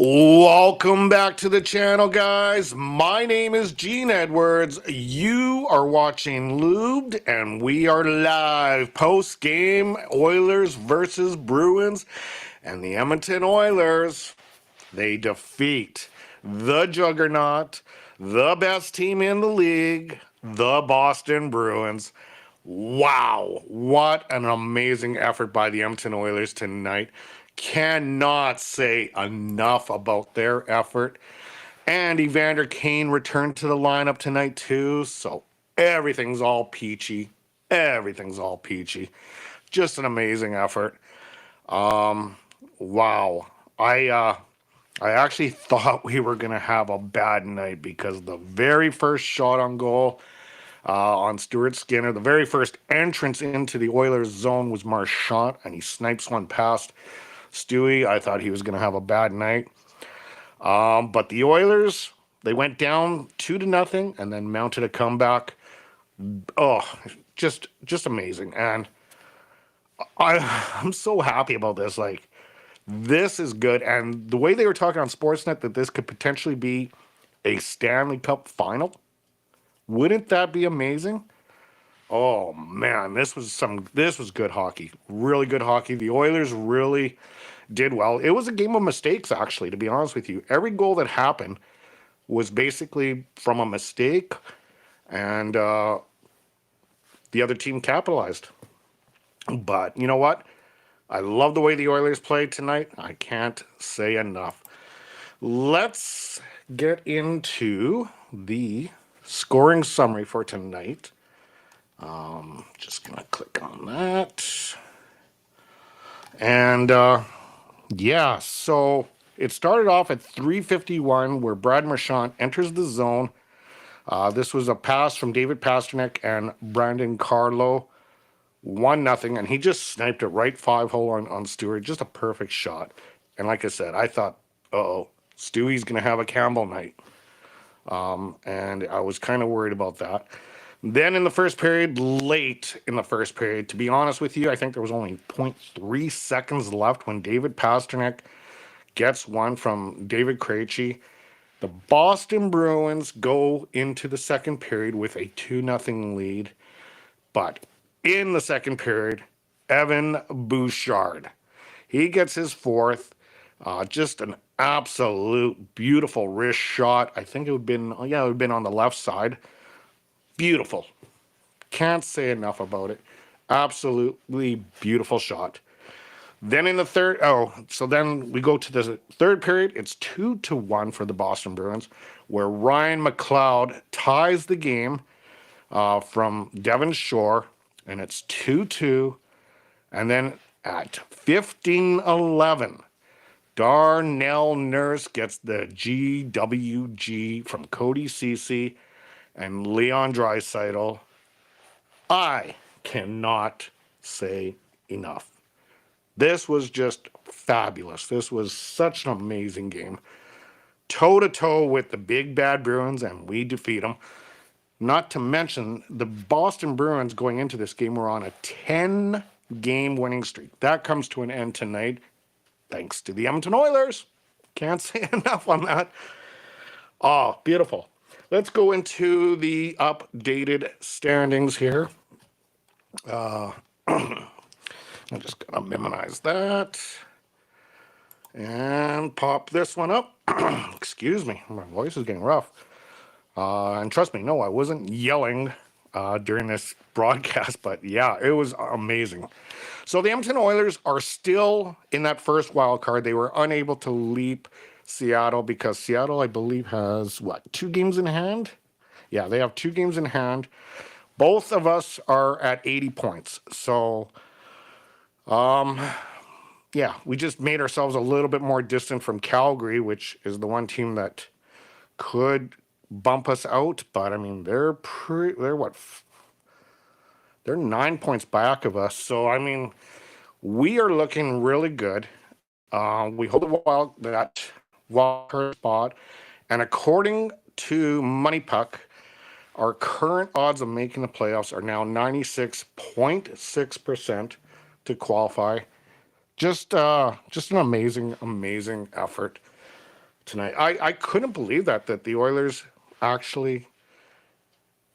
Welcome back to the channel, guys. My name is Gene Edwards. You are watching Lubed, and we are live post-game Oilers versus Bruins. And the Edmonton Oilers, they defeat the juggernaut, the best team in the league, the Boston Bruins. Wow, what an amazing effort by the Edmonton Oilers tonight. Cannot say enough about their effort. And Evander Kane returned to the lineup tonight too, so everything's all peachy. Everything's all peachy. Just an amazing effort. Wow. I actually thought we were gonna have a bad night because the very first shot on goal on Stuart Skinner, the very first entrance into the Oilers zone was Marchand, and he snipes one past Stewie. I thought he was going to have a bad night. But the Oilers, they went down 2-0 and then mounted a comeback. Oh, just amazing. And I'm so happy about this. Like, this is good. And the way they were talking on Sportsnet that this could potentially be a Stanley Cup final, wouldn't that be amazing? Oh man, this was good hockey. Really good hockey. The Oilers really did well. It was a game of mistakes, actually, to be honest with you. Every goal that happened was basically from a mistake, and the other team capitalized. But you know what? I love the way the Oilers played tonight. I can't say enough. Let's get into the scoring summary for tonight. Just gonna click on that. And yeah, so it started off at 3:51 where Brad Marchand enters the zone. This was a pass from David Pastrnak and Brandon Carlo. 1-0, and he just sniped it right 5-hole on Stewart. Just a perfect shot. And like I said, I thought, uh-oh, Stewie's going to have a Campbell night. And I was kind of worried about that. Then in the first period, late in the first period, to be honest with you, I think there was only 0.3 seconds left when David Pastrnak gets one from David Krejci. The Boston Bruins go into the second period with a 2-0 lead. But in the second period, Evan Bouchard, he gets his fourth. Just an absolute beautiful wrist shot. I think it would have been on the left side. Beautiful. Can't say enough about it. Absolutely beautiful shot. Then in the then we go to the third period. It's 2-1 for the Boston Bruins, where Ryan McLeod ties the game from Devon Shore, and it's 2-2. And then at 15:11, Darnell Nurse gets the GWG from Cody Ceci and Leon Draisaitl. I cannot say enough. This was just fabulous. This was such an amazing game. Toe-to-toe with the big bad Bruins, and we defeat them. Not to mention, the Boston Bruins going into this game were on a 10-game winning streak. That comes to an end tonight, thanks to the Edmonton Oilers. Can't say enough on that. Oh, beautiful. Let's go into the updated standings here. I'm just going to minimize that and pop this one up. Excuse me, my voice is getting rough. And trust me, no, I wasn't yelling during this broadcast, but yeah, it was amazing. So the Edmonton Oilers are still in that first wild card. They were unable to leap Seattle because Seattle, I believe, has, 2 games in hand? Yeah, they have 2 games in hand. Both of us are at 80 points. So, yeah, we just made ourselves a little bit more distant from Calgary, which is the one team that could bump us out. But, I mean, they're 9 points back of us. So, I mean, we are looking really good. We hold that wild card spot. And according to Money Puck, our current odds of making the playoffs are now 96.6% to qualify. Just an amazing effort. tonight. I couldn't believe that the Oilers actually.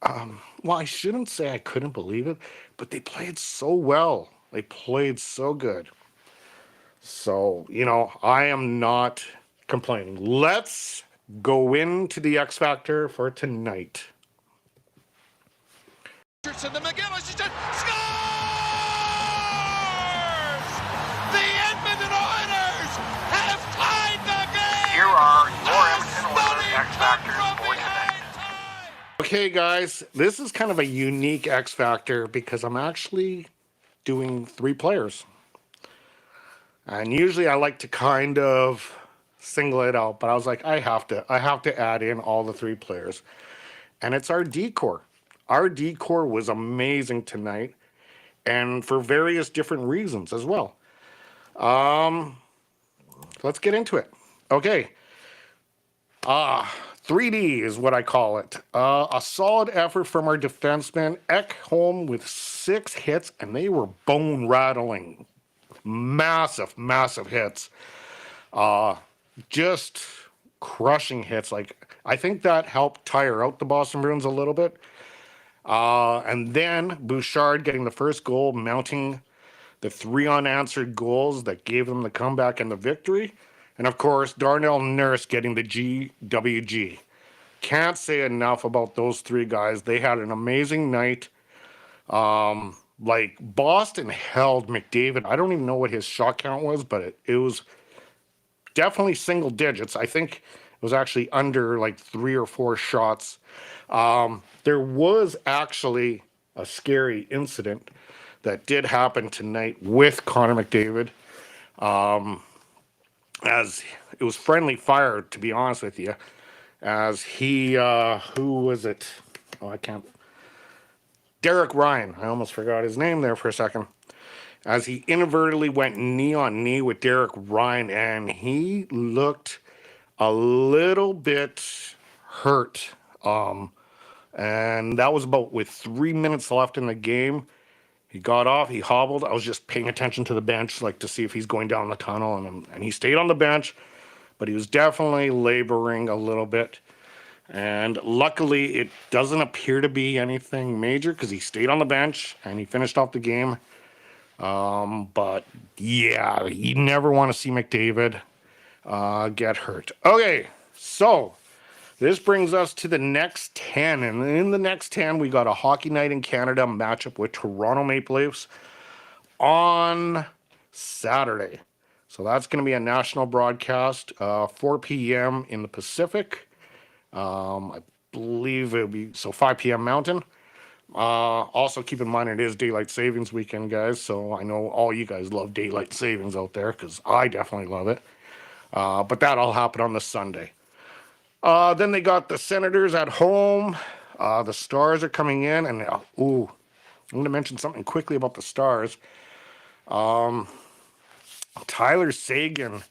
Well, I shouldn't say I couldn't believe it, but they played so well. They played so good. So, I am not complaining. Let's go into the X Factor for tonight. The McGillis scores! The Edmonton Oilers have tied the game! Here are your Edmonton Oilers X Factors for tonight. Okay, guys, this is kind of a unique X Factor because I'm actually doing 3 players. And usually I like to kind of single it out, but I was like, I have to add in all the 3 players. And it's our decor. Our decor was amazing tonight, and for various different reasons as well. Let's get into it. Okay. 3D is what I call it. A solid effort from our defenseman, Ekholm, with 6 hits, and they were bone rattling. Massive, massive hits. Just crushing hits. Like, I think that helped tire out the Boston Bruins a little bit. And then Bouchard getting the first goal, mounting the 3 unanswered goals that gave them the comeback and the victory. And of course, Darnell Nurse getting the GWG. Can't say enough about those 3 guys. They had an amazing night. Like, Boston held McDavid. I don't even know what his shot count was, but it was definitely single digits. I think it was actually under like 3 or 4 shots. There was actually a scary incident that did happen tonight with Connor McDavid. As it was friendly fire, to be honest with you, as he, who was it? Oh, I can't. Derek Ryan. I almost forgot his name there for a second. As he inadvertently went knee on knee with Derek Ryan, and he looked a little bit hurt. And that was about with 3 minutes left in the game. He got off, he hobbled. I was just paying attention to the bench, like to see if he's going down the tunnel, and he stayed on the bench, but he was definitely laboring a little bit. And luckily, it doesn't appear to be anything major because he stayed on the bench and he finished off the game. But yeah, you never want to see McDavid get hurt. Okay, so this brings us to the next 10. And in the next 10, we got a Hockey Night in Canada matchup with Toronto Maple Leafs on Saturday. So that's going to be a national broadcast, 4 p.m. in the Pacific. I believe it'll be 5 p.m. Mountain. Also keep in mind it is daylight savings weekend, guys. So I know all you guys love daylight savings out there because I definitely love it. But that'll happen on the Sunday. Then they got the Senators at home. The Stars are coming in, and I'm going to mention something quickly about the Stars. Tyler Seguin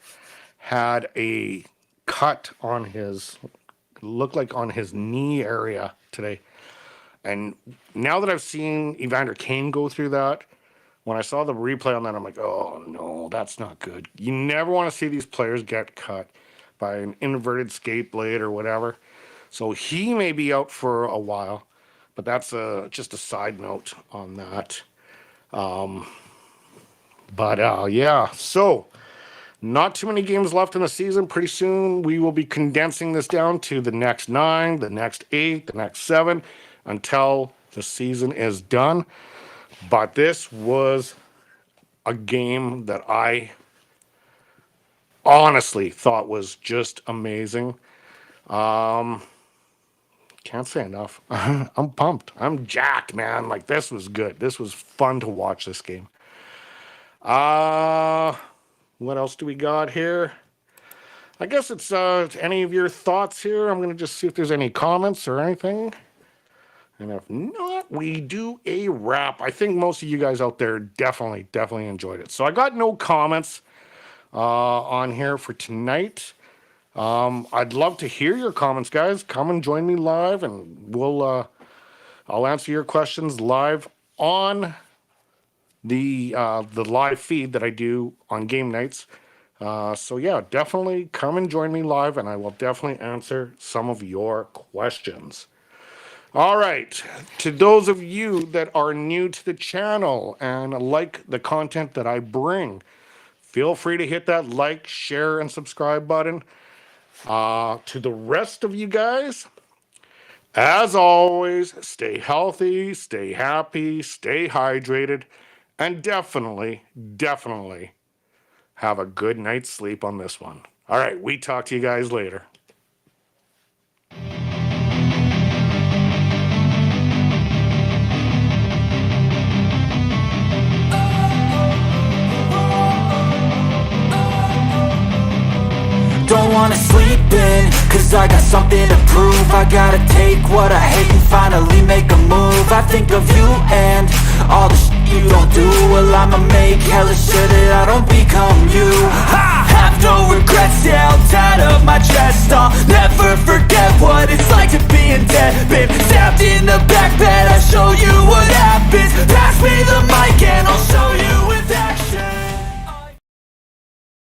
had a cut on his, looked like on his knee area today. And now that I've seen Evander Kane go through that, when I saw the replay on that, I'm like, oh no, that's not good. You never want to see these players get cut by an inverted skate blade or whatever. So he may be out for a while, but that's just a side note on that. Yeah, so not too many games left in the season. Pretty soon we will be condensing this down to the next 9, the next 8, the next 7 until the season is done. But this was a game that I honestly thought was just amazing. Can't say enough. I'm pumped. I'm jacked, man. Like, this was good. This was fun to watch this game. What else do we got here? I guess it's any of your thoughts here. I'm going to just see if there's any comments or anything. And if not, we do a wrap. I think most of you guys out there definitely enjoyed it. So I got no comments on here for tonight. I'd love to hear your comments, guys. Come and join me live, and I'll answer your questions live on the live feed that I do on game nights. So yeah, definitely come and join me live, and I will definitely answer some of your questions. All right, to those of you that are new to the channel and like the content that I bring, feel free to hit that like, share, and subscribe button. To the rest of you guys, as always, stay healthy, stay happy, stay hydrated, and definitely have a good night's sleep on this one. All right, we talk to you guys later. Don't wanna sleep in, cause I got something to prove. I gotta take what I hate and finally make a move. I think of you and all the shit you don't do. Well, I'ma make hella sure that I don't become you. I have no regrets, yeah, I'll tie up my chest. I'll never forget what it's like to be in debt. Been stabbed in the back bed, I'll show you what happens. Pass me the mic and I'll show